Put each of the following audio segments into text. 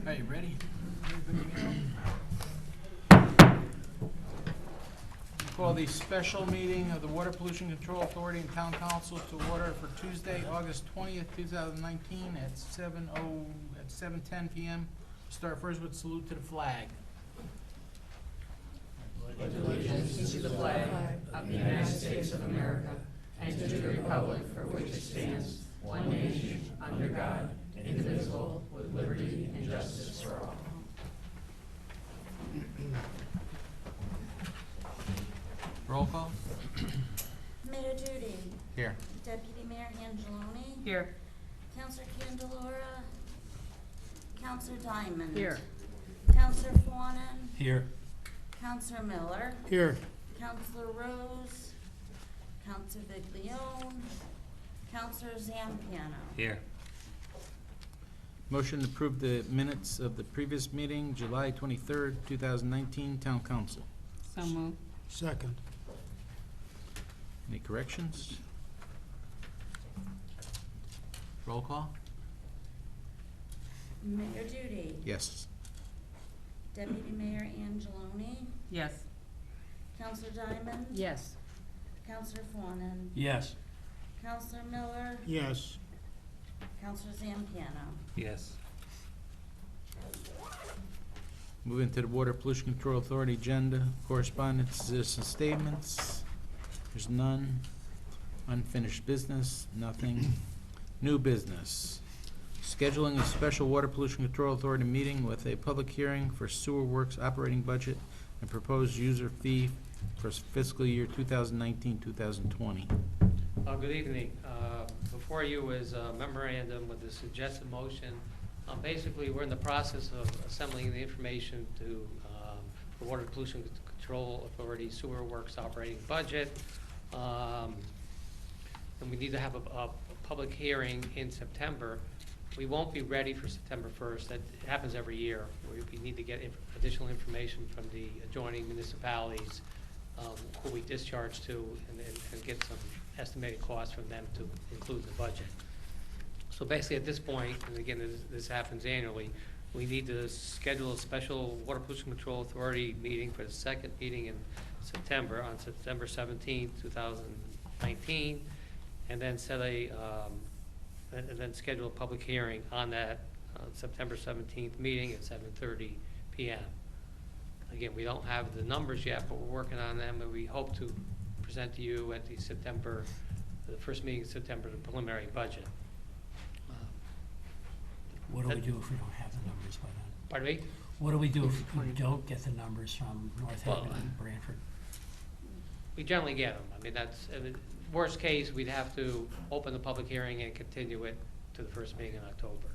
Are you ready? Call the special meeting of the Water Pollution Control Authority and Town Council to order for Tuesday, August 20th, 2019 at 7:10 p.m. Start first with salute to the flag. Pledge allegiance to the flag of the United States of America and to the republic for which it stands, one nation, under God, indivisible, with liberty and justice for all. Roll call. Mayor Duty. Here. Deputy Mayor Angeloni. Here. Counselor Candelora. Counselor Diamond. Here. Counselor Fawnin. Here. Counselor Miller. Here. Counselor Rose. Counselor Viglione. Counselor Zampiano. Here. Motion to approve the minutes of the previous meeting, July 23rd, 2019, Town Council. So moved. Second. Any corrections? Roll call? Mayor Duty. Yes. Deputy Mayor Angeloni. Yes. Counselor Diamond. Yes. Counselor Fawnin. Yes. Counselor Miller. Yes. Counselor Zampiano. Yes. Moving to the Water Pollution Control Authority agenda, correspondence, citizen statements. There's none. Unfinished business, nothing. New business. Scheduling a special Water Pollution Control Authority meeting with a public hearing for sewer works operating budget and proposed user fee for fiscal year 2019-2020. Good evening. Before you is a memorandum with the suggested motion. Basically, we're in the process of assembling the information to the Water Pollution Control Authority Sewer Works operating budget. And we need to have a public hearing in September. We won't be ready for September 1st. That happens every year. We need to get additional information from the adjoining municipalities who we discharge to and get some estimated costs from them to include in the budget. So basically at this point, and again, this happens annually, we need to schedule a special Water Pollution Control Authority meeting for the second meeting in September, on September 17th, 2019, and then set a, and then schedule a public hearing on that September 17th meeting at 7:30 p.m. Again, we don't have the numbers yet, but we're working on them, and we hope to present to you at the first meeting in September, the preliminary budget. What do we do if we don't have the numbers by then? Pardon me? What do we do if we don't get the numbers from North Haven and Branford? We generally get them. I mean, that's, worst case, we'd have to open the public hearing and continue it to the first meeting in October.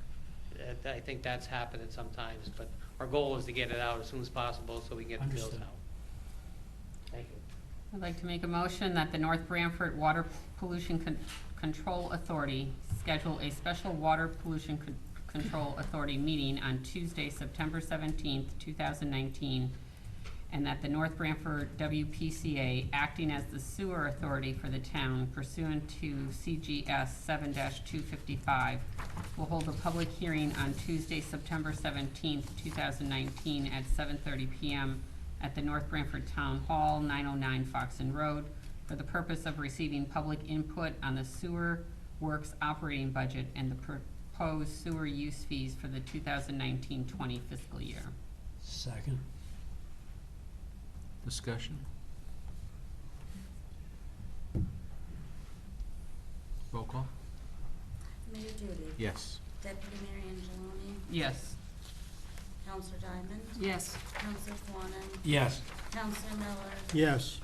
I think that's happened sometimes, but our goal is to get it out as soon as possible so we can get the bills Understood. out. Thank you. I'd like to make a motion that the North Branford Water Pollution Control Authority schedule a special Water Pollution Control Authority meeting on Tuesday, September 17th, 2019, and that the North Branford WPCA, acting as the sewer authority for the town pursuant to CGS 7-255, will hold a public hearing on Tuesday, September 17th, 2019 at 7:30 p.m. at the North Branford Town Hall, 909 Foxton Road, for the purpose of receiving public input on the sewer works operating budget and the proposed sewer use fees for the 2019-20 fiscal year. Second. Discussion? Roll call? Mayor Duty. Yes. Deputy Mayor Angeloni. Yes. Counselor Diamond. Yes. Counselor Fawnin. Yes. Counselor Miller. Yes.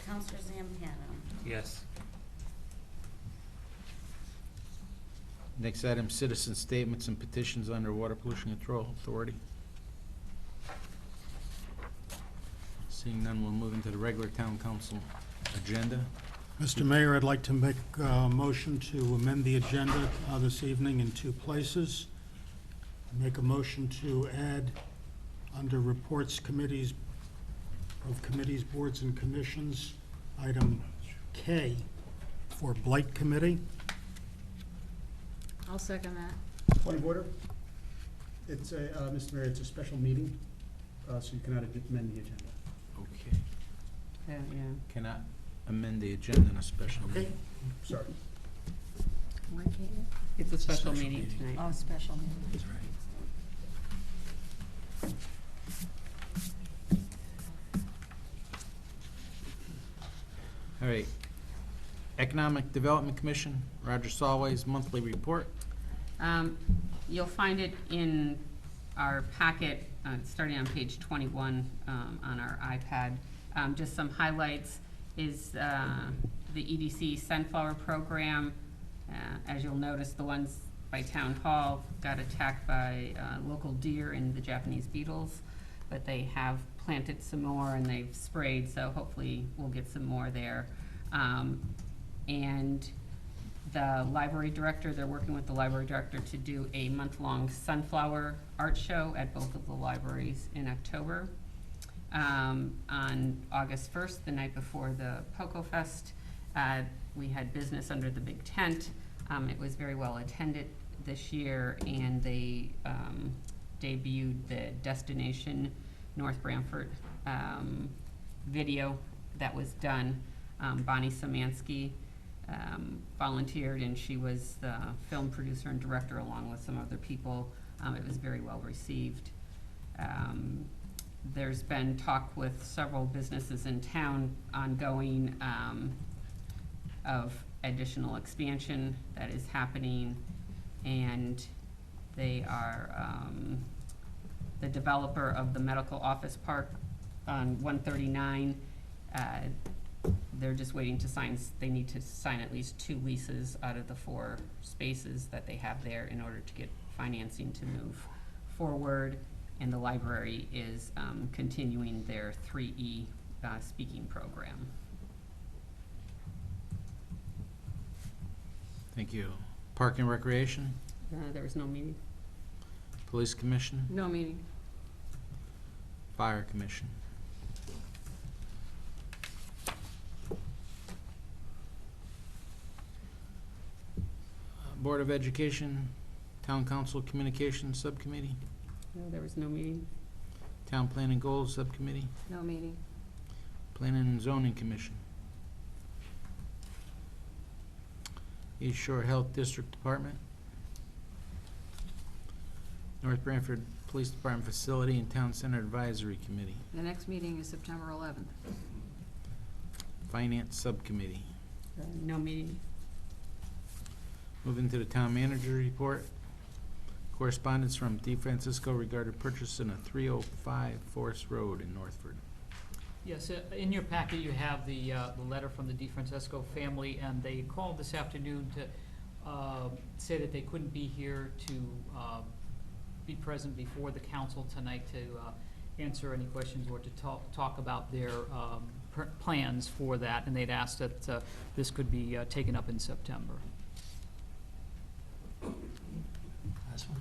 Counselor Zampiano. Yes. Next item, citizen statements and petitions under Water Pollution Control Authority. Seeing none, we'll move into the regular town council agenda. Mr. Mayor, I'd like to make a motion to amend the agenda this evening in two places. Make a motion to add under reports committees, boards, and commissions, item K for Blight Committee. I'll second that. Point of order. It's a, Mr. Mayor, it's a special meeting, so you cannot amend the agenda. Okay. Yeah. Cannot amend the agenda in a special Okay, meeting. sorry. It's a special meeting tonight. Oh, special meeting. That's right. All right. Economic Development Commission, Roger Solway's monthly report. You'll find it in our packet, starting on page 21 on our iPad. Just some highlights is the EDC Sunflower Program. As you'll notice, the ones by Town Hall got attacked by local deer and the Japanese beetles, but they have planted some more and they've sprayed, so hopefully we'll get some more there. And the library director, they're working with the library director to do a month-long sunflower art show at both of the libraries in October. On August 1st, the night before the Poco Fest, we had business under the big tent. It was very well attended this year, and they debuted the Destination North Branford video that was done. Bonnie Szymanski volunteered, and she was the film producer and director along with some other people. It was very well received. There's been talk with several businesses in town ongoing of additional expansion that is happening, and they are the developer of the medical office park on 139. They're just waiting to sign, they need to sign at least 2 leases out of the 4 spaces that they have there in order to get financing to move forward. And the library is continuing their 3E speaking program. Thank you. Park and Recreation, There was no meeting. Police Commission, No meeting. Fire Commission. Board of Education, Town Council Communications Subcommittee, There was no meeting. Town Planning Goals Subcommittee, No meeting. Planning and Zoning Commission, East Shore Health District Department, North Branford Police Department Facility and Town Center Advisory Committee, The next meeting is September 11th. Finance Subcommittee. No meeting. Moving to the Town Manager Report. Correspondence from DeFrancisco regarding purchase in a 305 Forest Road in Northford. Yes, in your packet you have the letter from the DeFrancisco family, and they called this afternoon to say that they couldn't be here to be present before the council tonight to answer any questions or to talk about their plans for that, and they'd asked that this could be taken up in September. This one?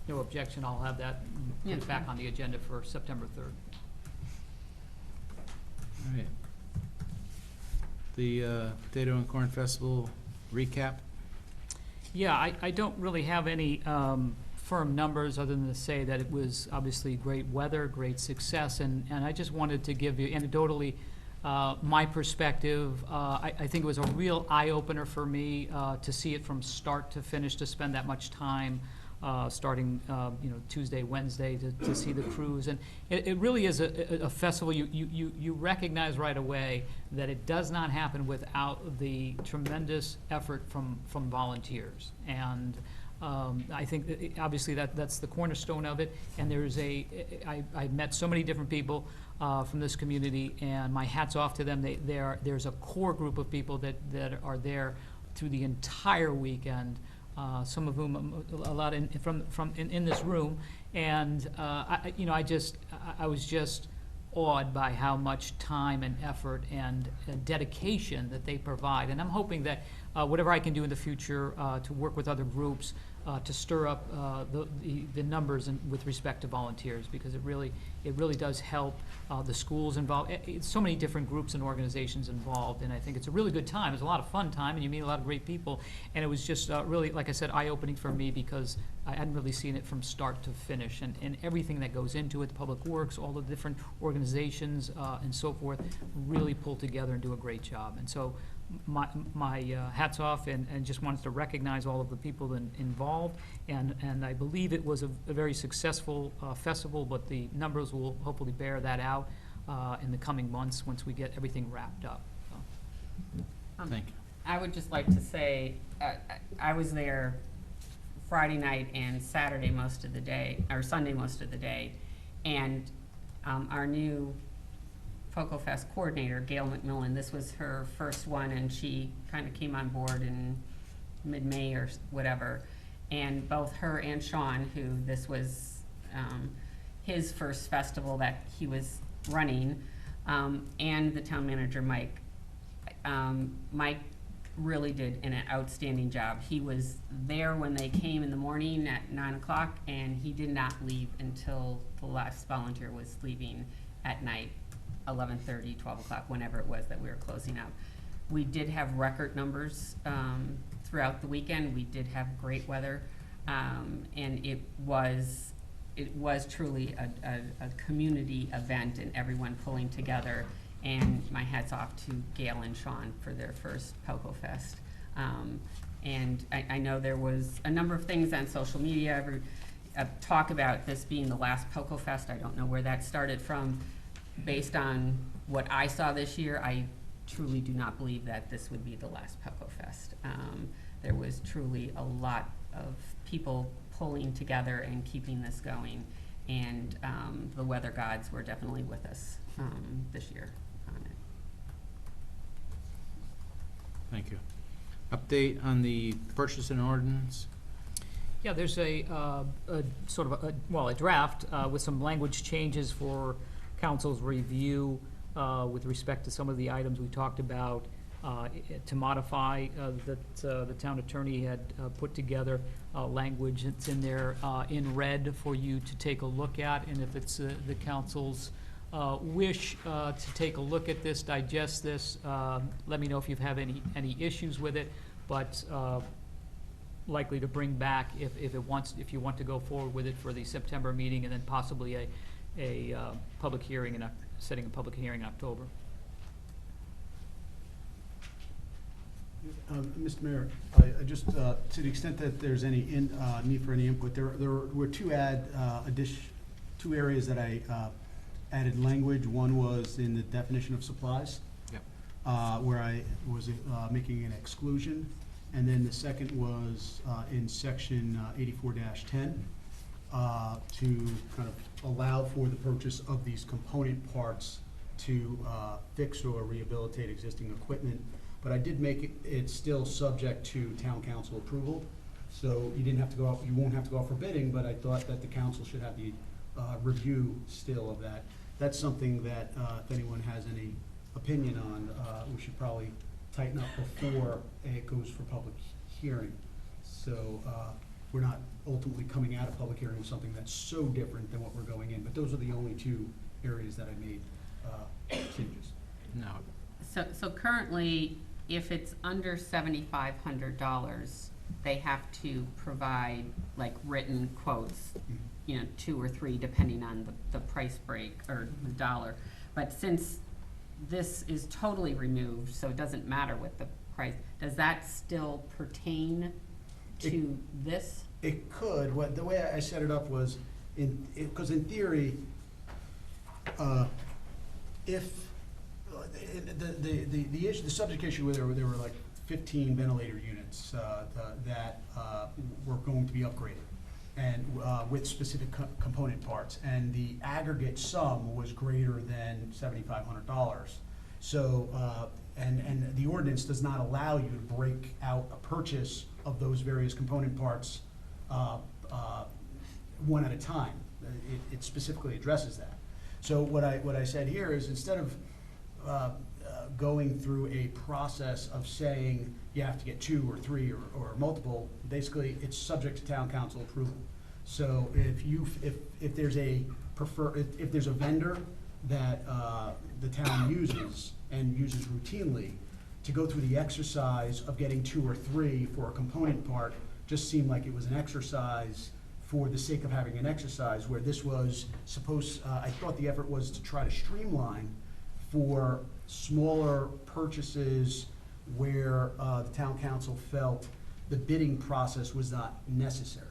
No objection, I'll have that put Yeah. it back on the agenda for September 3rd. All right. The Potato and Corn Festival recap. Yeah, I don't really have any firm numbers other than to say that it was obviously great weather, great success, and I just wanted to give you anecdotally my perspective. I think it was a real eye-opener for me to see it from start to finish, to spend that much time starting Tuesday, Wednesday, to see the crews. And it really is a festival. You recognize right away that it does not happen without the tremendous effort from volunteers. And I think that obviously that's the cornerstone of it. And I met so many different people from this community, and my hat's off to them. There's a core group of people that are there through the entire weekend. Some of whom, a lot in this room, and I was just awed by how much time and effort and dedication that they provide. And I'm hoping that whatever I can do in the future to work with other groups to stir up the numbers with respect to volunteers, because it really does help the schools involved. It's so many different groups and organizations involved, and I think it's a really good time. It's a lot of fun time, and you meet a lot of great people. And it was just really, like I said, eye-opening for me, because I hadn't really seen it from start to finish, and everything that goes into it, the Public Works, all the different organizations and so forth, really pull together and do a great job. And so my hats off, and just wanted to recognize all of the people involved, and I believe it was a very successful festival, but the numbers will hopefully bear that out in the coming months once we get everything wrapped up. So. Thank you. I would just like to say, I was there Friday night and Saturday most of the day, or Sunday most of the day, and our new Poco Fest coordinator, Gail McMillan, this was her first one, and she kind of came on board in mid-May or whatever, and both her and Sean, who this was his first festival that he was running, and the town manager, Mike. Mike really did an outstanding job. He was there when they came in the morning at 9 o'clock, and he did not leave until the last volunteer was leaving at night, 11:30, 12 o'clock, whenever it was that we were closing up. We did have record numbers throughout the weekend. We did have great weather, and it was truly a community event, and everyone pulling together. And my hat's off to Gail and Sean for their first Poco Fest. And I know there was a number of things on social media, talk about this being the last Poco Fest. I don't know where that started from. Based on what I saw this year, I truly do not believe that this would be the last Poco Fest. There was truly a lot of people pulling together and keeping this going. And the weather gods were definitely with us this year on it. Thank you. Update on the purchase and ordinance. Yeah, there's a sort of a draft with some language changes for council's review with respect to some of the items we talked about to modify that the town attorney had put together language that's in there in red for you to take a look at, and if it's the council's wish to take a look at this, digest this, let me know if you have any issues with it, but likely to bring back if you want to go forward with it for the September meeting, and then possibly a public hearing setting a public hearing in October. Mr. Mayor, I just, to the extent that there's any need for any input, there were two areas that I added language. One was in the definition of supplies. Yep. Where I was making an exclusion. And then the second was in section 84-10 to kind of allow for the purchase of these component parts to fix or rehabilitate existing equipment. But I did make it still subject to town council approval. So you didn't have to go out, you won't have to go out for bidding, but I thought that the council should have the review still of that. That's something that if anyone has any opinion on, we should probably tighten up before it goes for public hearing. So we're not ultimately coming out of public hearing with something that's so different than what we're going in. But those are the only two areas that I made changes. No. So currently, if it's under $7,500, they have to provide like written quotes, you know, 2 or 3 depending on the price break or the dollar. But since this is totally removed, so it doesn't matter what the price, does that still pertain to this? It could. The way I set it up was, because in theory, if the issue, the subject issue, where there were like 15 ventilator units that were going to be upgraded, and with specific component parts, and the aggregate sum was greater than $7,500. So, and the ordinance does not allow you to break out a purchase of those various component parts one at a time. It specifically addresses that. So what I said here is, instead of going through a process of saying you have to get 2 or 3 or multiple, basically, it's subject to town council approval. So if there's a if there's a vendor that the town uses and uses routinely, to go through the exercise of getting 2 or 3 for a component part just seemed like it was an exercise for the sake of having an exercise, where this was I thought the effort was to try to streamline for smaller purchases where the town council felt the bidding process was not necessary.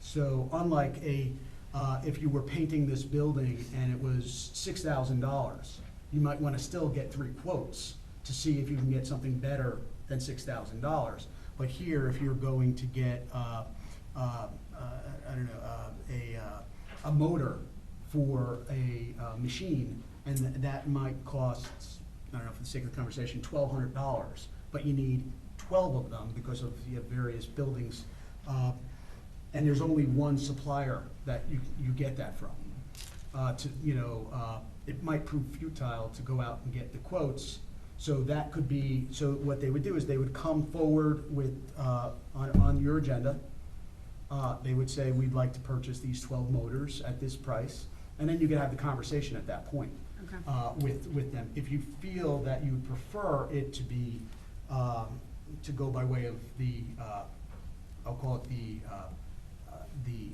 So unlike if you were painting this building and it was $6,000, you might want to still get 3 quotes to see if you can get something better than $6,000. But here, if you're going to get, a motor for a machine, and that might cost, I don't know, for the sake of the conversation, $1,200, but you need 12 of them because of the various buildings, and there's only one supplier that you get that from. It might prove futile to go out and get the quotes. So that could be, so what they would do is they would come forward with, on your agenda, they would say, we'd like to purchase these 12 motors at this price, and then you could have the conversation at that point Okay. with them. If you feel that you would prefer it to be, to go by way of the, I'll call it the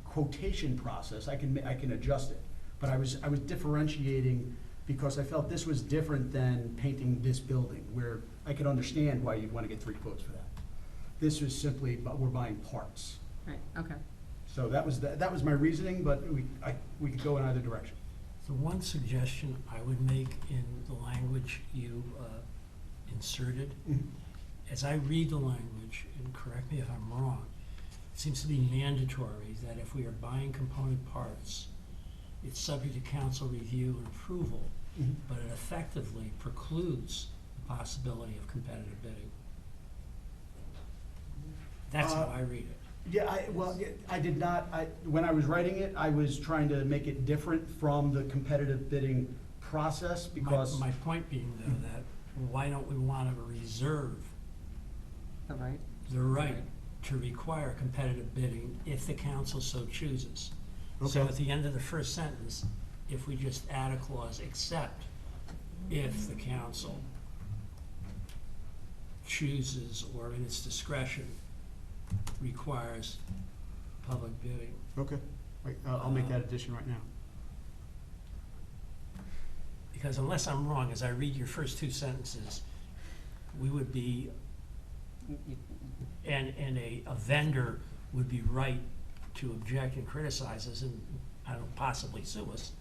quotation process, I can adjust it. But I was differentiating because I felt this was different than painting this building, where I could understand why you'd want to get 3 quotes for that. This was simply, but we're buying parts. Right, okay. So that was my reasoning, but we could go in either direction. The one suggestion I would make in the language you inserted, as I read the language, and correct me if I'm wrong, it seems to be mandatory that if we are buying component parts, it's subject to council review and approval, but it effectively precludes the possibility of competitive bidding. That's how I read it. Yeah, I did not, when I was writing it, I was trying to make it different from the competitive bidding process because. My point being, though, that why don't we want to reserve The right? the right to require competitive bidding if the council so chooses? So Okay. at the end of the first sentence, if we just add a clause, except if the council chooses or in its discretion requires public bidding. Okay, wait, I'll make that addition right now. Because unless I'm wrong, as I read your first 2 sentences, we would be, and a vendor would be right to object and criticize us and, I don't know, possibly sue us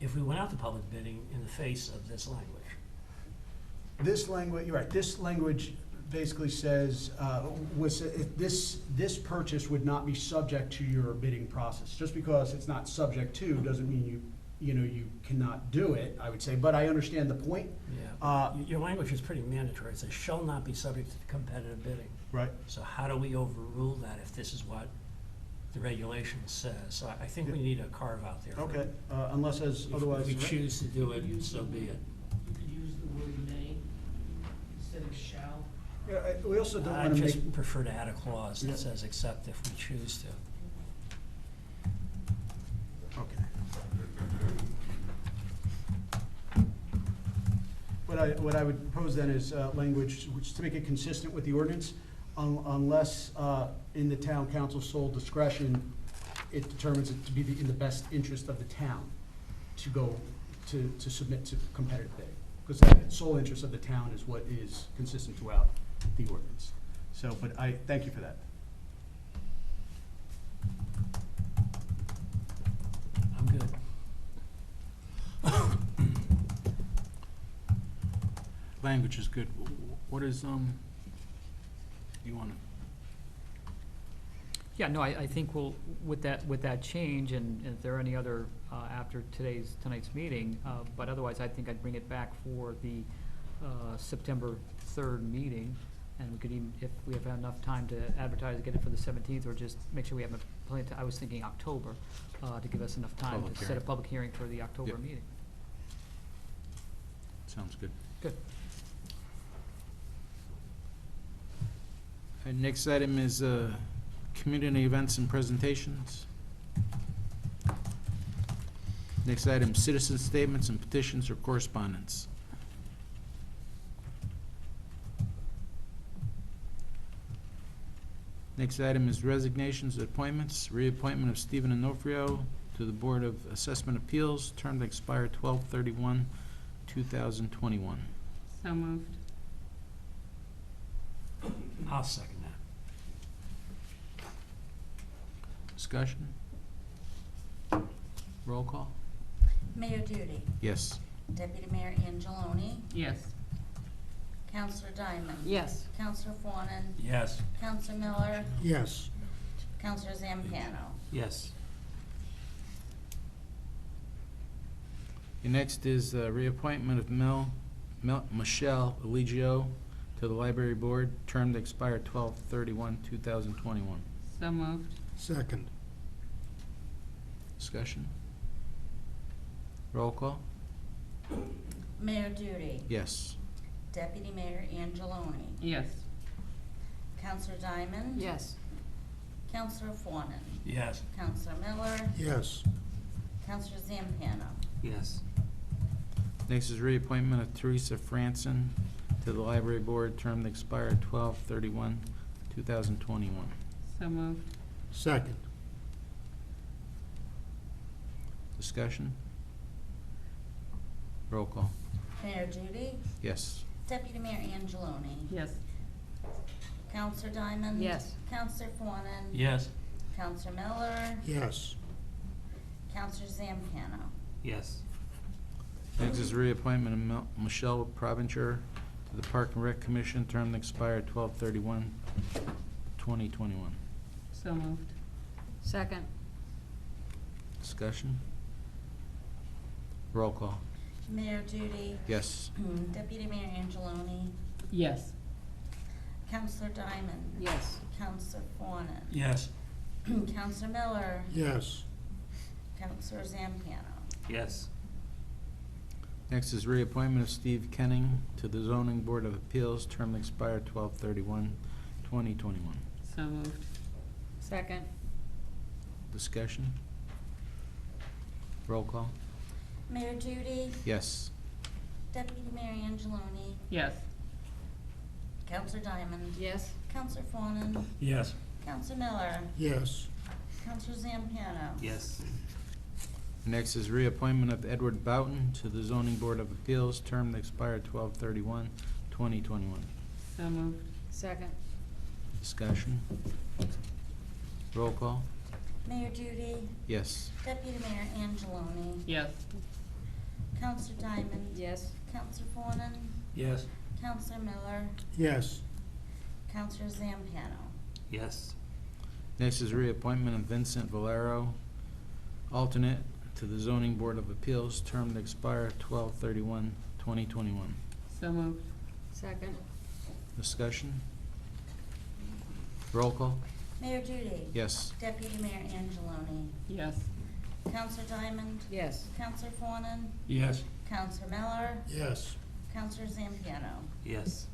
if we went out to public bidding in the face of this language. This language, you're right, this language basically says, this purchase would not be subject to your bidding process. Just because it's not subject to doesn't mean you cannot do it, I would say, but I understand the point. Yeah, your language is pretty mandatory. It says shall not be subject to competitive bidding. Right. So how do we overrule that if this is what the regulation says? So I think we need a carve out there. Okay, unless as If otherwise. we choose to do it, so be it. You could use the word may instead of shall. Yeah, we also don't I want to make. just prefer to add a clause Yeah. that says except if we choose to. Okay. What I would propose then is language, which to make it consistent with the ordinance, unless in the town council's sole discretion, it determines it to be in the best interest of the town to go to submit to competitive bidding. Because that sole interest of the town is what is consistent throughout the ordinance. So, but I thank you for that. I'm good. Language is good. What is, you want to? Yeah, no, I think we'll, with that change, and if there are any other, after tonight's meeting, but otherwise, I think I'd bring it back for the September 3rd meeting, And we could even, if we have enough time to advertise, get it for the 17th, or just make sure we have plenty of time. I was thinking October, to give us enough time Public to set a hearing. public hearing for the October Yep. meeting. Sounds good. Good. All right, next item is community events and presentations. Next item, citizen statements and petitions or correspondence. Next item is resignations and appointments. Reappointment of Stephen Onofrio to the Board of Assessment Appeals, term to expire 12/31/2021. So moved. I'll second that. Discussion? Roll call? Mayor Duty, Yes. Deputy Mayor Angeloni, Yes. Counselor Diamond. Yes. Counselor Fawnin, Yes. Counselor Miller, Yes. Counselor Zampano. Yes. The next is reappointment of Michelle Eligio to the Library Board, term to expire 12/31/2021. So moved. Second. Discussion? Roll call? Mayor Duty, Yes. Deputy Mayor Angeloni, Yes. Counselor Diamond. Yes. Counselor Fawnin, Yes. Counselor Miller, Yes. Counselor Zampano. Yes. Next is reappointment of Teresa Franson to the Library Board, term to expire 12/31/2021. So moved. Second. Discussion? Roll call? Mayor Duty, Yes. Deputy Mayor Angeloni, Yes. Counselor Diamond. Yes. Counselor Fawnin. Yes. Counselor Miller, Yes. Counselor Zampano. Yes. Next is reappointment of Michelle Provencher to the Park and Rec Commission, term to expire 12/31/2021. So moved. Second. Discussion? Roll call? Mayor Duty, Yes. Deputy Mayor Angeloni, Yes. Counselor Diamond. Yes. Counselor Fawnin. Yes. Counselor Miller, Yes. Counselor Zampano. Yes. Next is reappointment of Steve Kenning to the Zoning Board of Appeals, term to expire 12/31/2021. So moved. Second. Discussion? Roll call? Mayor Duty, Yes. Deputy Mayor Angeloni, Yes. Counselor Diamond. Yes. Counselor Fawnin, Yes. Counselor Miller, Yes. Counselor Zampano. Yes. Next is reappointment of Edward Boughton to the Zoning Board of Appeals, term to expire 12/31/2021. So moved. Second. Discussion? Roll call? Mayor Duty, Yes. Deputy Mayor Angeloni, Yes. Counselor Diamond. Yes. Counselor Fawnin, Yes. Counselor Miller, Yes. Counselor Zampano. Yes. Next is reappointment of Vincent Valero, alternate to the Zoning Board of Appeals, term to expire 12/31/2021. So moved. Second. Discussion? Roll call? Mayor Duty. Yes. Deputy Mayor Angeloni, Yes. Counselor Diamond. Yes. Counselor Fawnin, Yes. Counselor Miller, Yes. Counselor Zampano. Yes.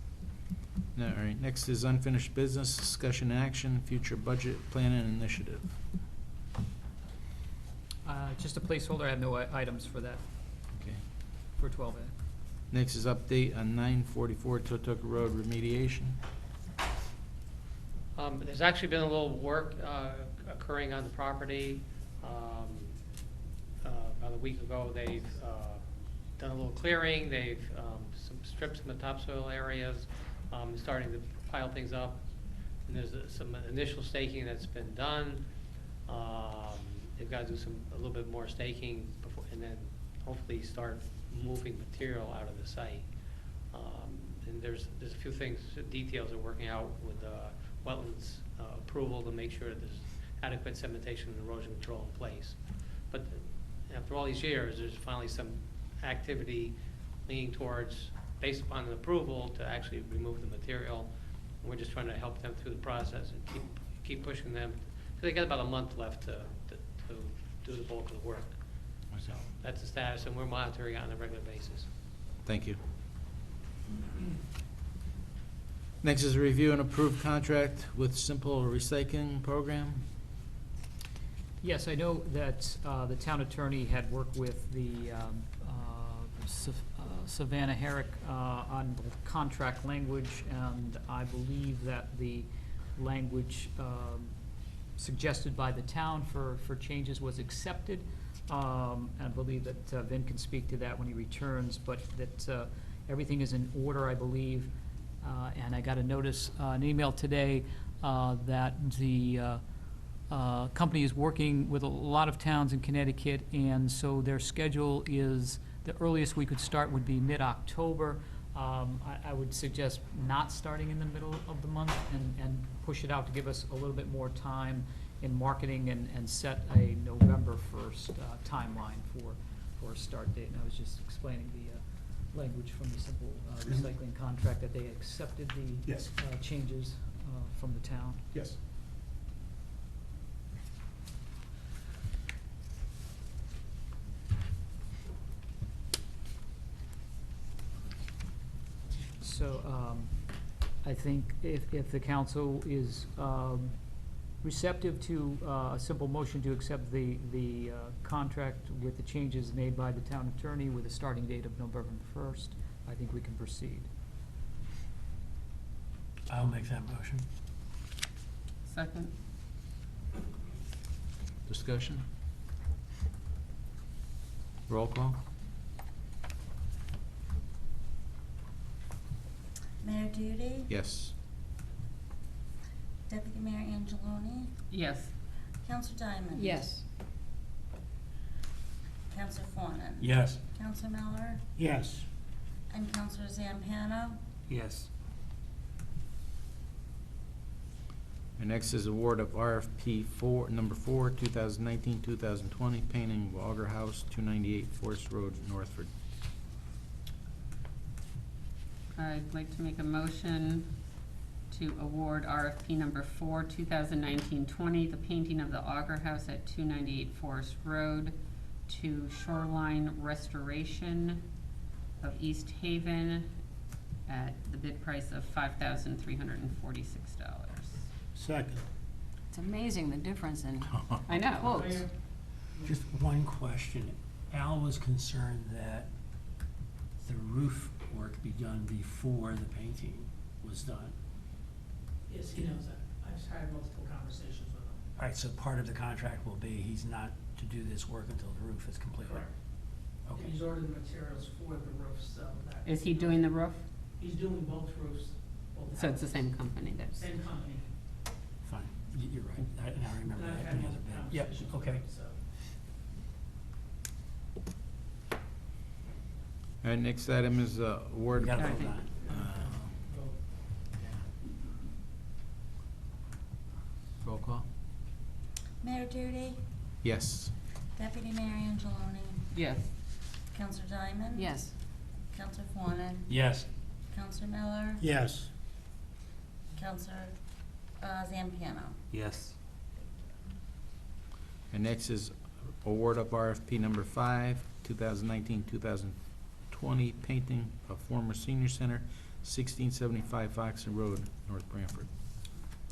All right, next is unfinished business, discussion and action, future budget planning initiative. Just a placeholder, I have no items for that, Okay. for 12A. Next is update on 944 Totoka Road remediation. There's actually been a little work occurring on the property. About a week ago, they've done a little clearing, they've stripped some of the topsoil areas, starting to pile things up. And there's some initial staking that's been done. They've got to do a little bit more staking before, and then hopefully start moving material out of the site. And there's a few things, details are working out with wetlands approval to make sure that there's adequate sedimentation and erosion control in place. But after all these years, there's finally some activity leaning towards, based upon an approval, to actually remove the material. We're just trying to help them through the process and keep pushing them. So they got about a month left to do the bulk of the work. So that's the status, and we're monitoring it on a regular basis. Thank you. Next is review and approve contract with Simple Recycling Program. Yes, I know that the town attorney had worked with the Savannah Herrick on the contract language, and I believe that the language suggested by the town for changes was accepted. And I believe that Vin can speak to that when he returns, but that everything is in order, I believe. And I got a notice, an email today, that the company is working with a lot of towns in Connecticut, and so their schedule is, the earliest we could start would be mid-October. I would suggest not starting in the middle of the month and push it out to give us a little bit more time in marketing and set a November 1st timeline for a start date. And I was just explaining the language from the Simple Recycling contract, that they accepted the Yes. changes from the town. Yes. So, I think if the council is, receptive to, a simple motion to accept the contract with the changes made by the town attorney with a starting date of November 1st, I think we can proceed. I'll make that motion. Second? Discussion? Roll call? Mayor Duty, Yes. Deputy Mayor Angeloni, Yes. Counselor Diamond. Yes. Counselor Fawnin. Yes. Counselor Miller, Yes. and Counselor Zampano. Yes. And next is award of RFP number 4, 2019-2020, painting of Auger House, 298 Forest Road, Northford. I'd like to make a motion to award RFP number 4, 2019-20, the painting of the Auger House at 298 Forest Road, to Shoreline Restoration of East Haven at the bid price of $5,346. Second. It's amazing the difference in I know. quotes. Just one question. Al was concerned that the roof work be done before the painting was done. Yes, he knows that. I've just had multiple conversations with him. All right, so part of the contract will be he's not to do this work until the roof is completed. Correct. Okay. And he's ordered the materials for the roof, so that. Is he doing the roof? He's doing both roofs. both So it's the houses. same company that's, Same company. Fine, you're right. I remember And I've that, had the other multiple bid. Yep, conversations with okay. him, so. All right, next item is We award. gotta Okay. vote on it. Roll call? Mayor Duty, Yes. Deputy Mayor Angeloni, yes. Counselor Diamond. Yes. Counselor Fawnin, Yes. Counselor Miller, Yes. Counselor Zampano. Yes. And next is award of RFP number 5, 2019-2020, painting of former senior center, 1675 Foxton Road, North Branford.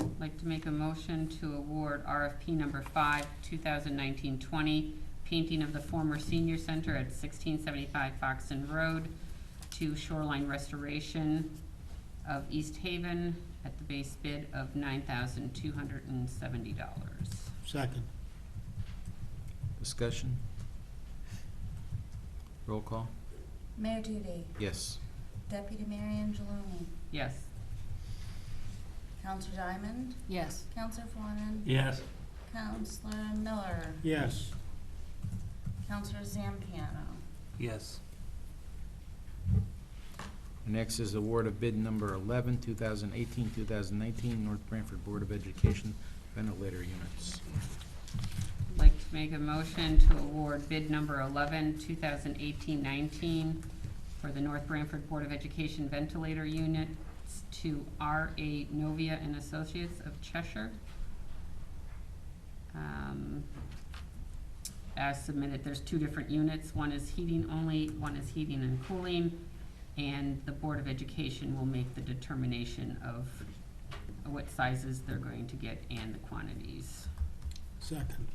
I'd like to make a motion to award RFP number 5, 2019-20, painting of the former senior center at 1675 Foxton Road, to Shoreline Restoration of East Haven at the base bid of $9,270. Second. Discussion? Roll call? Mayor Duty, Yes. Deputy Mayor Angeloni, Yes. Counselor Diamond, Yes. Counselor Fawnin, Yes. Counselor Miller, Yes. Counselor Zampano. Yes. And next is award of bid number 11, 2018-2019, North Branford Board of Education ventilator units. I'd like to make a motion to award bid number 11, 2018-19, for the North Branford Board of Education ventilator unit It's to R.A. Novia and Associates of Cheshire. As submitted, there's two different units. One is heating only, one is heating and cooling. And the Board of Education will make the determination of what sizes they're going to get and the quantities. Second.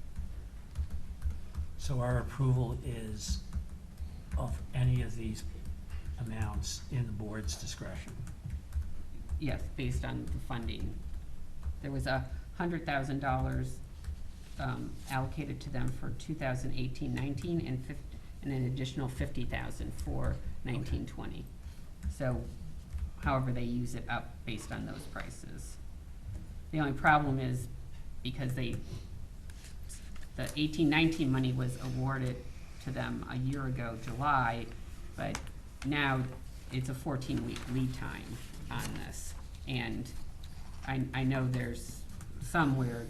So our approval is of any of these amounts in the board's discretion. Yes, based on the funding. There was $100,000 allocated to them for 2018-19 and an additional $50,000 for 19-20. So however they use it up based on those prices. The only problem is because the 18-19 money was awarded to them a year ago, July, but now it's a 14-week lead time on this. And I know there's some where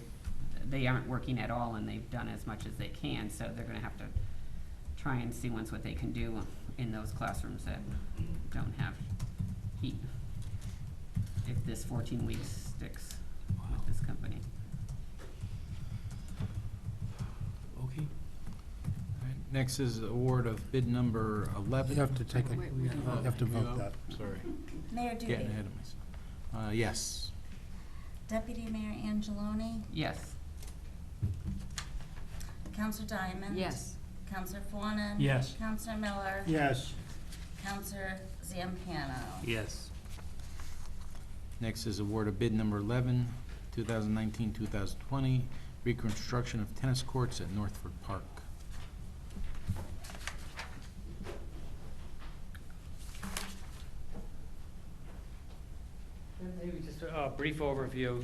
they aren't working at all and they've done as much as they can, so they're gonna have to try and see once what they can do in those classrooms that don't have heat, if this 14 weeks sticks with this company. Okay? All right, next is award of bid number 11. You have to take it, Wait, you have to vote that. Sorry, Mayor Duty. getting ahead of myself. Yes. Deputy Mayor Angeloni. Yes. Counselor Diamond. Yes. Counselor Fawnin. Yes. Counselor Miller. Yes. Counselor Zampano. Yes. Next is award of bid number 11, 2019-2020, reconstruction of tennis courts at Northford Park. Maybe just a brief overview.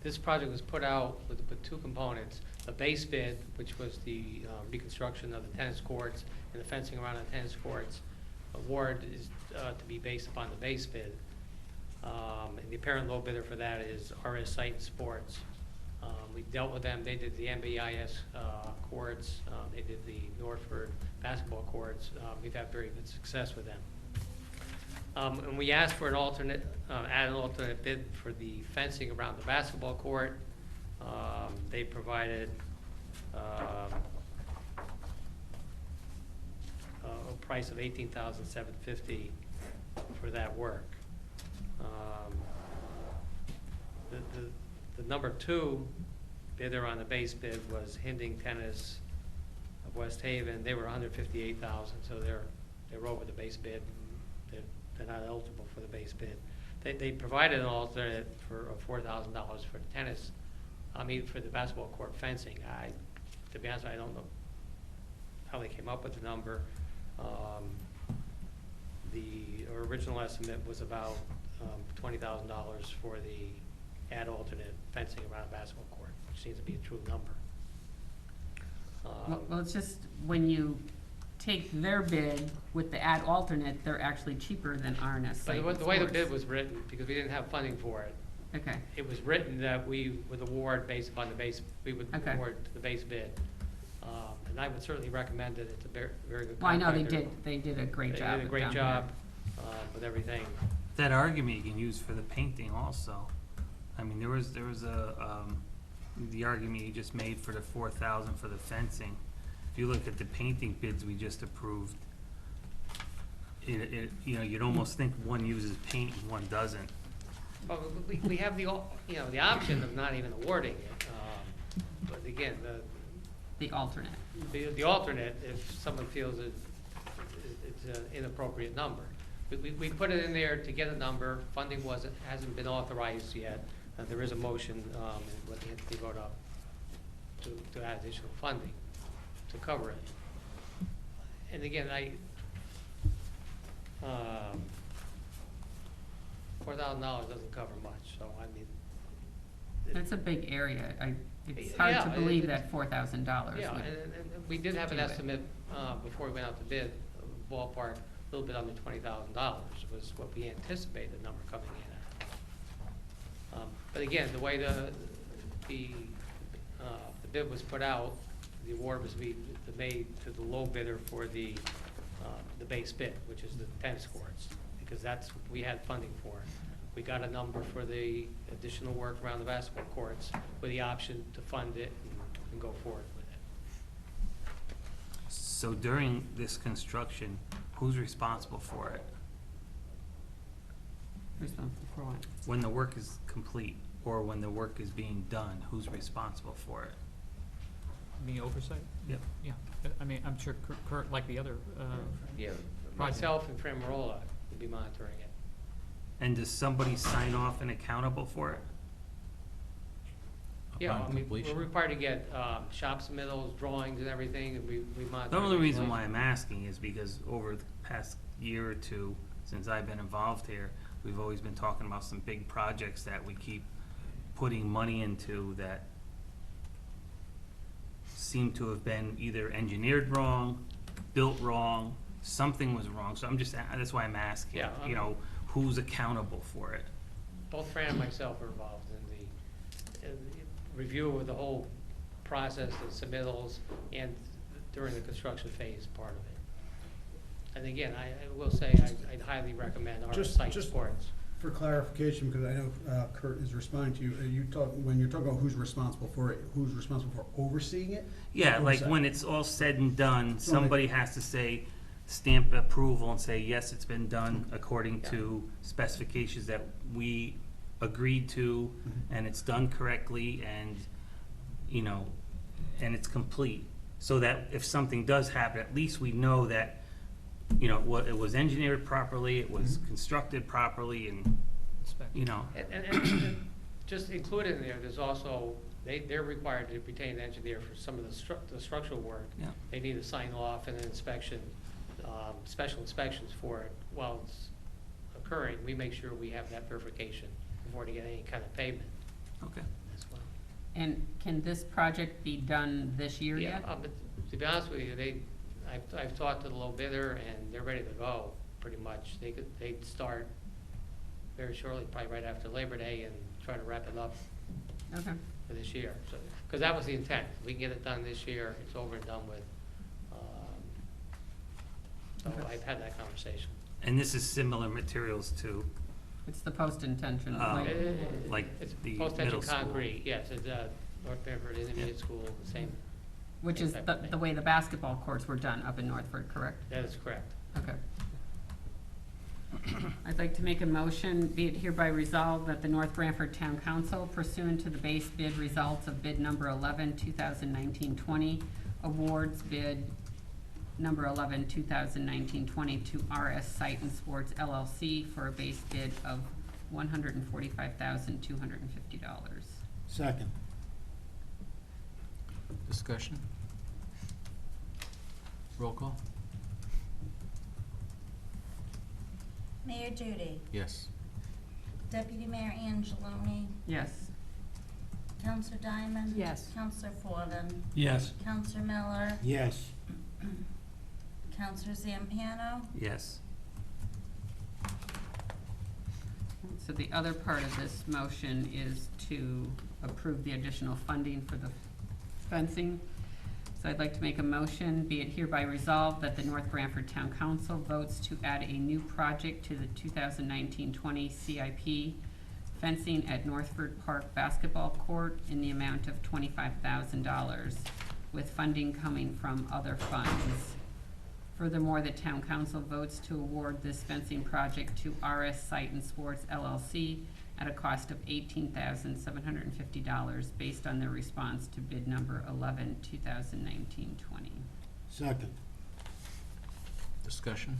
This project was put out with two components. The base bid, which was the reconstruction of the tennis courts and the fencing around the tennis courts. Award is to be based upon the base bid. And the apparent low bidder for that is RS Site and Sports. We dealt with them. They did the MBIS courts. They did the Northford basketball courts. We've had very good success with them. And we asked for an alternate, add an alternate bid for the fencing around the basketball court. They provided a price of $18,750 for that work. The number two bidder on the base bid was Hinding Tennis of West Haven. They were $158,000, so they're over the base bid. They're not eligible for the base bid. They provided an alternate for $4,000 for the tennis, for the basketball court fencing. To be honest, I don't know how they came up with the number. The original estimate was about $20,000 for the add alternate fencing around a basketball court, which seems to be a true number. Well, it's just, when you take their bid with the add alternate, they're actually cheaper than RNS Site But and the way the Sports. bid was written, because we didn't have funding for it, Okay, it was written that we would award based upon the base, we would Okay. award to the base bid. And I would certainly recommend it. It's a very, very good well, I know contractor. they did a great They job. did a great down there. job with everything. That argument you can use for the painting also. I mean, there was the argument you just made for the 4,000 for the fencing. If you look at the painting bids we just approved, you'd almost think one uses paint and one doesn't. Well, we have the option of not even awarding it. But again, The alternate. the alternate, if someone feels it's an inappropriate number. We put it in there to get a number. Funding hasn't been authorized yet. There is a motion, and what the entity vote up to add additional funding to cover it. And again, $4,000 doesn't cover much, so I mean. It's a big area. It's hard Yeah, to believe it's- that $4,000 Yeah, would. and we did have an do it. estimate, before we went out to bid, ballpark, a little bit under $20,000 was what we anticipated the number coming in at. But again, the way the bid was put out, the award was made to the low bidder for the base bid, which is the tennis courts. because that's, we had funding for it. We got a number for the additional work around the basketball courts with the option to fund it and go forward with it. So during this construction, who's responsible for it? Responsible for what? When the work is complete, or when the work is being done, who's responsible for it? The oversight? Yep. Yeah, I mean, I'm sure Kurt, like the other, Yeah, Project. myself and Fran Marola will be monitoring it. And does somebody sign off and accountable for it? Yeah, Upon I mean, we're completion. required to get shop submittals, drawings and everything, and we monitor. The only the reason why installation. I'm asking is because over the past year or two, since I've been involved here, we've always been talking about some big projects that we keep putting money into that seem to have been either engineered wrong, built wrong, something was wrong. So I'm just, that's why I'm asking, Yeah, you know, who's accountable for it? Both Fran and myself are involved in the review of the whole process, the submittals, and during the construction phase part of it. And again, I will say, I'd highly recommend our Just- site just- sports. For clarification, because I know Kurt is responding to you, when you're talking about who's responsible for it, who's responsible for overseeing it? Yeah, like Oversight. when it's all said and done, So somebody has to say, stamp approval and say, yes, it's been done according to specifications that we agreed to, and it's done correctly, and, you know, and it's complete. So that if something does happen, at least we know that, you know, it was engineered properly, it was constructed properly, and, you know. And just included in there, there's also, they're required to retain an engineer for some of the structural work. Yeah. They need to sign off and an inspection, special inspections for it while it's occurring. We make sure we have that verification before they get any kind of payment Okay. as well. And can this project be done this year Yeah, yet? but to be honest with you, I've talked to the low bidder and they're ready to go, pretty much. They'd start very shortly, probably right after Labor Day, and try to wrap it up Okay. for this year. So, because that was the intent. If we can get it done this year, it's over and done with. So Okay. I've had that conversation. And this is similar materials to, It's the post-intention, Oh. like, like It's the post-tension middle school. concrete, yes, it's North Branford Intermediate School, the same. which is the way the basketball courts were done up in Northford, correct? That is correct. Okay. I'd like to make a motion, be it hereby resolved that the North Branford Town Council pursuant to the base bid results of bid number 11, 2019-20, awards bid number 11, 2019-20 to RS Site and Sports LLC for a base bid of $145,250. Second. Discussion? Roll call? Mayor Duty, Yes. Deputy Mayor Angeloni, Yes. Counselor Diamond. Yes. Counselor Fawnin, Yes. Counselor Miller, Yes. Counselor Zampano, Yes. So the other part of this motion is to approve the additional funding for the fencing. So I'd like to make a motion, be it hereby resolved that the North Branford Town Council votes to add a new project to the 2019-20 CIP, fencing at Northford Park Basketball Court in the amount of $25,000, with funding coming from other funds. Furthermore, the town council votes to award this fencing project to RS Site and Sports LLC at a cost of $18,750 based on their response to bid number 11, 2019-20. Second. Discussion?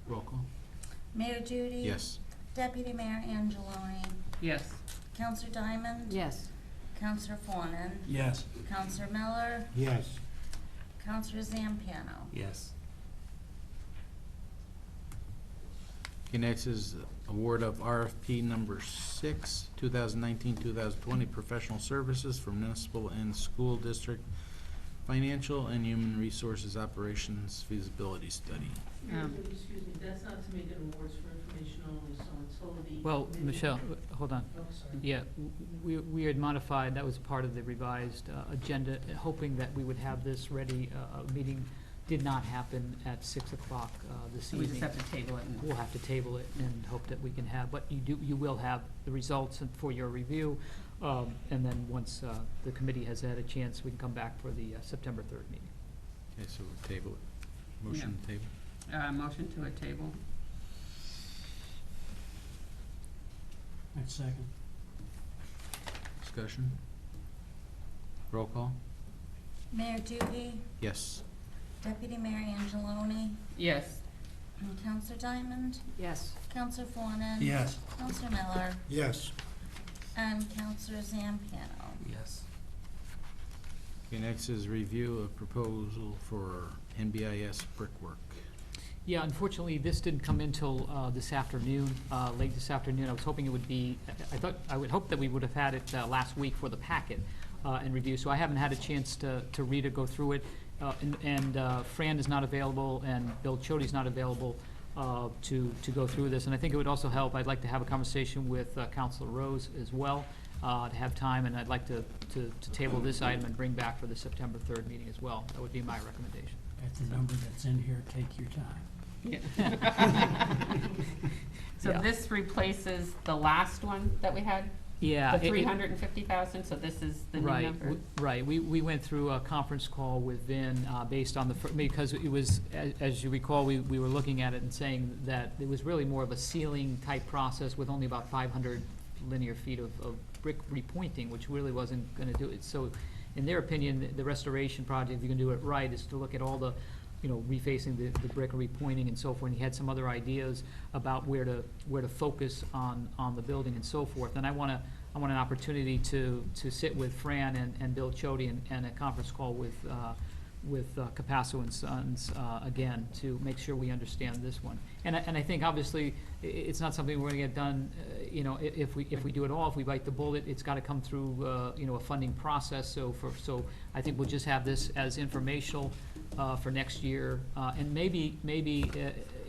Roll call? Mayor Duty. Yes. Deputy Mayor Angeloni, Yes. Counselor Diamond. Yes. Counselor Fawnin, Yes. Counselor Miller, Yes. Counselor Zampano. Yes. Okay, next is award of RFP number 6, 2019-2020, professional services for municipal and school district financial and human resources operations feasibility study. Um, Excuse me, that's not to make an awards for information only, so it's Well, Michelle, hold on. Yeah, we had modified, that was part of the revised agenda, hoping that we would have this ready. Meeting did not happen at 6 o'clock this So we evening. just have to table it. We'll have to table it and hope that we can have, but you will have the results for your review. And then once the committee has had a chance, we can come back for the September 3rd meeting. Okay, so we'll table it. Motion to table. Motion to a table. Right, second. Discussion? Roll call? Mayor Duty, Yes. Deputy Mayor Angeloni, Yes. and Counselor Diamond, Yes. Counselor Fawnin. Yes. Counselor Miller, Yes. and Counselor Zampiano. Yes. Okay, next is review of proposal for NBIS brickwork. Yeah, unfortunately, this didn't come in till this afternoon, late this afternoon. I was hoping it would be, I would hope that we would have had it last week for the packet and review, so I haven't had a chance to read or go through it. And Fran is not available, and Bill Chody's not available to go through this. And I think it would also help, I'd like to have a conversation with Counselor Rose as well, to have time, and I'd like to table this item and bring back for the September 3rd meeting as well. That would be my recommendation. That's the number that's in here, take your time. So Yeah. this replaces the last one that we had? Yeah. The 350,000, so this is the new number? Right. We went through a conference call with Vin based on because it was, as you recall, we were looking at it and saying that it was really more of a ceiling type process with only about 500 linear feet of brick repointing, which really wasn't gonna do it. So in their opinion, the restoration project, if you can do it right, is to look at all the, refacing the brick and repointing and so forth. And he had some other ideas about where to focus on the building and so forth. And I want an opportunity to sit with Fran and Bill Chody and a conference call with Capasso and Sons again to make sure we understand this one. And I think obviously it's not something we're gonna get done, if we do it all, if we bite the bullet, it's gotta come through, a funding process. So I think we'll just have this as informational for next year. And maybe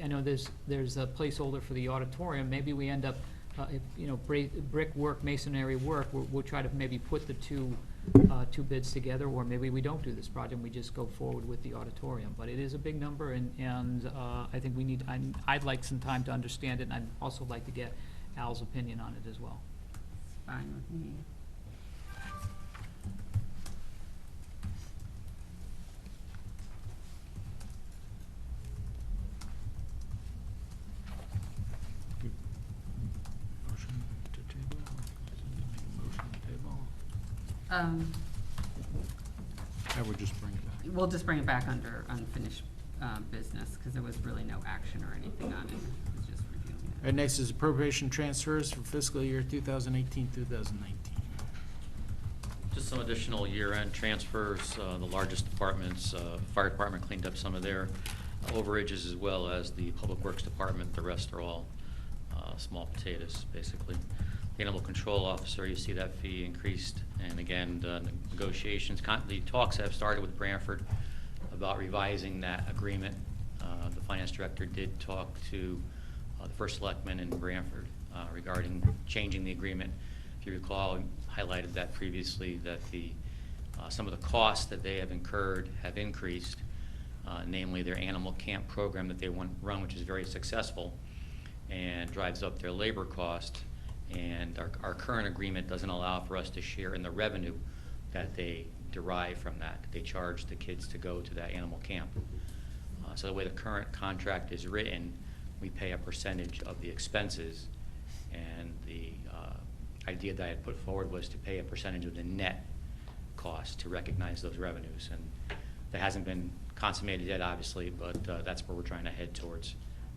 I know there's a placeholder for the auditorium. Maybe we end up, brick work, masonry work, we'll try to maybe put the two bids together, or maybe we don't do this project and we just go forward with the auditorium. But it is a big number, and I think I'd like some time to understand it, and I'd also like to get Al's opinion on it as well. Fine with me. Motion to table? Motion to table? I would just bring it back. We'll just bring it back under unfinished business, because there was really no action or anything on it. It was just reviewing All it. right, next is appropriation transfers for fiscal year 2018, 2019. Just some additional year-end transfers. The largest departments, fire department cleaned up some of their overages, as well as the public works department. The rest are all small potatoes, basically. The animal control officer, you see that fee increased. And again, the negotiations, the talks have started with Branford about revising that agreement. The finance director did talk to the first selectman in Branford regarding changing the agreement. If you recall, I highlighted that previously, that some of the costs that they have incurred have increased, namely their animal camp program that they run, which is very successful and drives up their labor cost. And our current agreement doesn't allow for us to share in the revenue that they derive from that. They charge the kids to go to that animal camp. So the way the current contract is written, we pay a percentage of the expenses, and the idea that I had put forward was to pay a percentage of the net cost to recognize those revenues. And that hasn't been consummated yet, obviously, but that's where we're trying to head towards,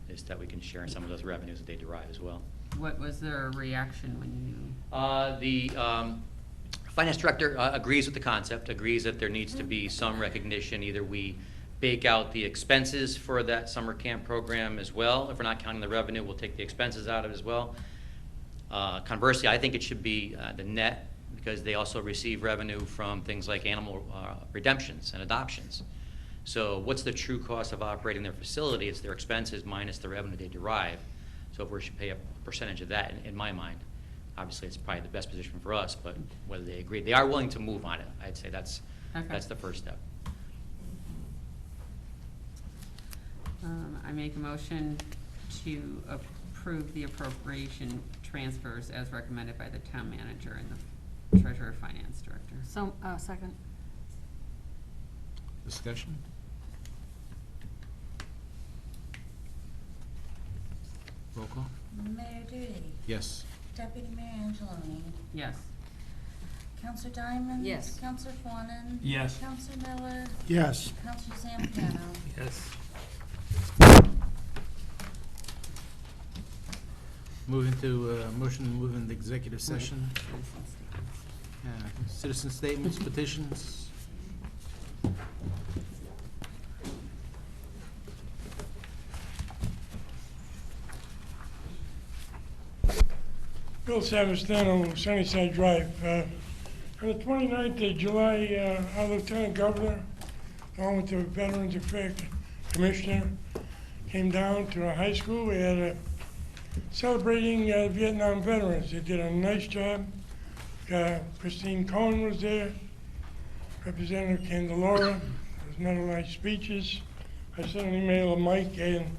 is that we can share in some of those revenues that they derive as well. What was their reaction when you? The finance director agrees with the concept, agrees that there needs to be some recognition. Either we bake out the expenses for that summer camp program as well. If we're not counting the revenue, we'll take the expenses out of it as well. Conversely, I think it should be the net, because they also receive revenue from things like animal redemptions and adoptions. So what's the true cost of operating their facility? It's their expenses minus the revenue they derive. so if we should pay a percentage of that, in my mind. Obviously, it's probably the best position for us, but whether they agree, they are willing to move on it. I'd say that's the first step. I make a motion to approve the appropriation transfers as recommended by the town manager and the treasurer finance director. So, second. Discussion? Roll call? Mayor Duty, Yes. Deputy Mayor Angeloni, Yes. Counselor Diamond? Yes. Counselor Fawnin? Yes. Counselor Miller? Yes. Counselor Zampiano? Yes. Moving to, motion to move into executive session. Citizen statements, petitions. Bill Savastano, Sunnyside Drive. On the 29th of July, our Lieutenant Governor, along with the Veterans Affairs Commissioner, came down to our high school. We had a celebrating Vietnam veterans. They did a nice job. Christine Cohen was there, Representative Candelora. There was not a lot of speeches. I sent an email to Mike and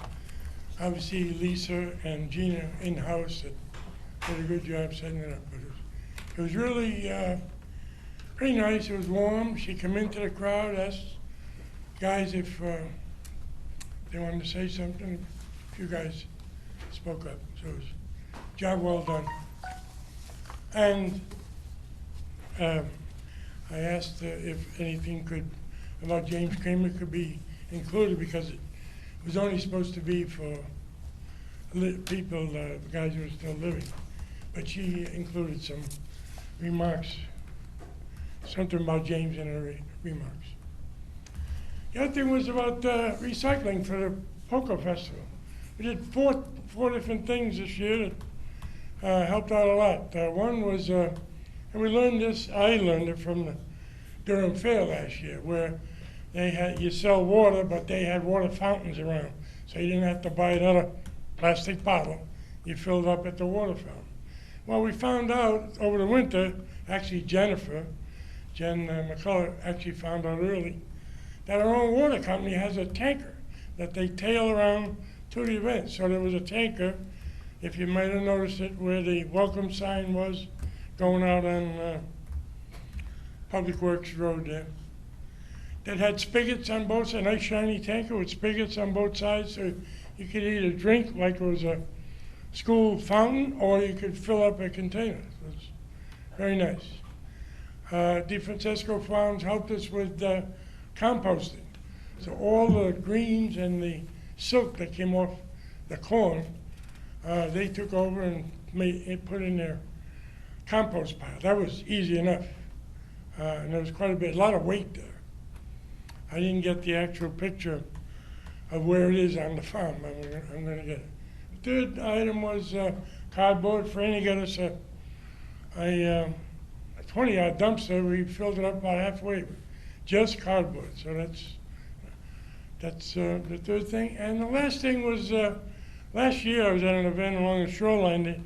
obviously Lisa and Gina in-house that did a good job setting it up. But it was really pretty nice. It was warm. She came into the crowd, asked guys if they wanted to say something. A few guys spoke up, so it was job well done. And I asked if anything about James Kramer could be included, because it was only supposed to be for people, guys who were still living. But she included some remarks, something about James in her remarks. The other thing was about recycling for the Poker Festival. We did four different things this year that helped out a lot. One was, and we learned this, I learned it from the Durham Fair last year, where you sell water, but they had water fountains around. So you didn't have to buy another plastic bottle. You filled up at the water fountain. Well, we found out over the winter, actually Jen McCullough actually found out early, that our own water company has a tanker that they tail around to the event. So there was a tanker, if you might have noticed it, where the welcome sign was going out on Public Works Road there, that had spigots on both sides, a nice shiny tanker with spigots on both sides, so you could either drink like it was a school fountain, or you could fill up a container. It was very nice. DeFrancesco Farms helped us with composting. So all the greens and the silk that came off the corn, they took over and put in their compost pile. That was easy enough. And there was quite a lot of weight there. I didn't get the actual picture of where it is on the farm. I'm going to get it. The third item was cardboard. Franny got us a 20-yard dumpster. We filled it up about halfway with just cardboard. So that's the third thing. And the last thing was last year I was at an event along the shoreline.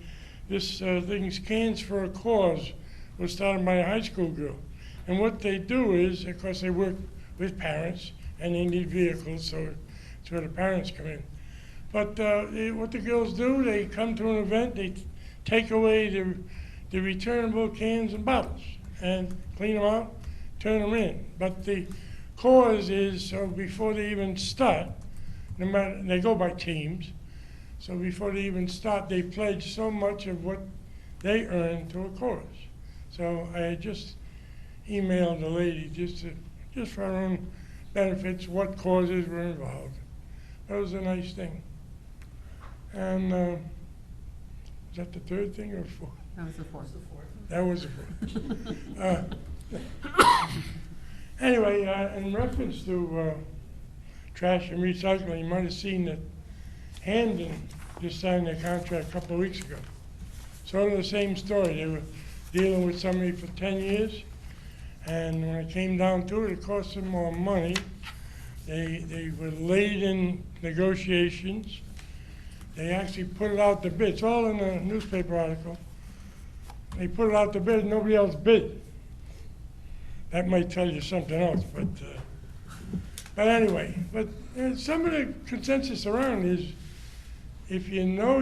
This thing's Cans for a Cause was started by a high school girl. And what they do is, of course, they work with parents and they need vehicles, so that's where the parents come in. But what the girls do, they come to an event, they take away the returnable cans and bottles and clean them out, turn them in. But the cause is, so before they even start, no matter, they go by teams, so before they even start, they pledge so much of what they earn to a cause. So I had just emailed the lady just for our own benefits, what causes were involved. That was a nice thing. And was that the third thing or fourth? That was the fourth. That was the fourth. Anyway, in reference to trash and recycling, you might have seen that Hamden just signed their contract a couple of weeks ago. Sort of the same story. They were dealing with somebody for 10 years, and when it came down to it, it cost them more money. They were late in negotiations. they actually put it out to bid. It's all in the newspaper article. They put it out to bid, nobody else bid. That might tell you something else, but anyway, some of the consensus around is, if you know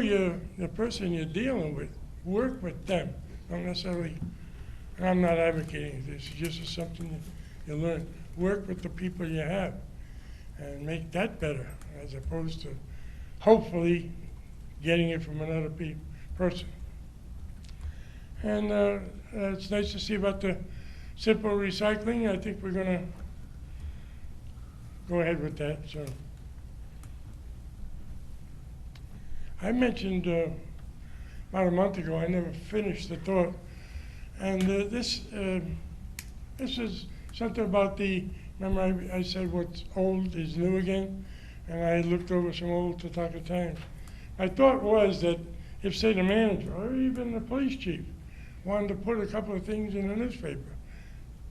the person you're dealing with, work with them. Don't necessarily, and I'm not advocating this, it's just something you learn. Work with the people you have and make that better, as opposed to hopefully getting it from another person. And it's nice to see about the simple recycling. I think we're gonna go ahead with that, so. I mentioned about a month ago, I never finished the thought, and this is something about remember I said what's old is new again, and I looked over some old Tautauqua Times. My thought was that if, say, the manager or even the police chief wanted to put a couple of things in the newspaper,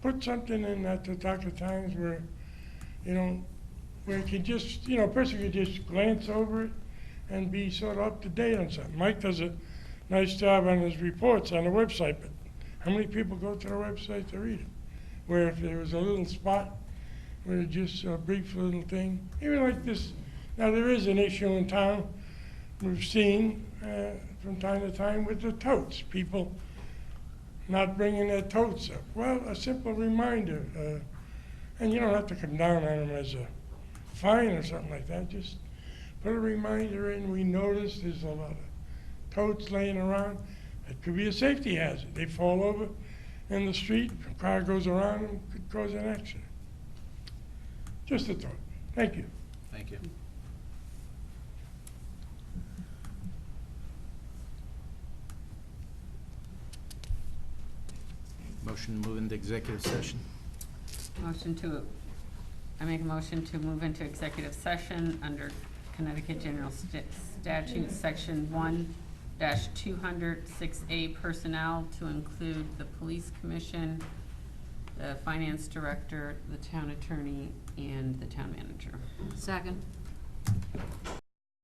put something in that Tautauqua Times where, where it could just, a person could just glance over it and be sort of up to date on something. Mike does a nice job on his reports on the website, but how many people go to the website to read it? Where if there was a little spot where just a brief little thing, even like this, now there is an issue in town we've seen from time to time with the totes, people not bringing their totes up. Well, a simple reminder, and you don't have to come down on them as a fine or something like that, just put a reminder in. We notice there's a lot of totes laying around. It could be a safety hazard. They fall over in the street, a car goes around them, could cause an accident. Just a thought. Thank you. Thank you. Motion to move into executive session. I make a motion to move into executive session under Connecticut General Statute, Section 1-206A, personnel, to include the police commission, the finance director, the town attorney, and the town manager. Second.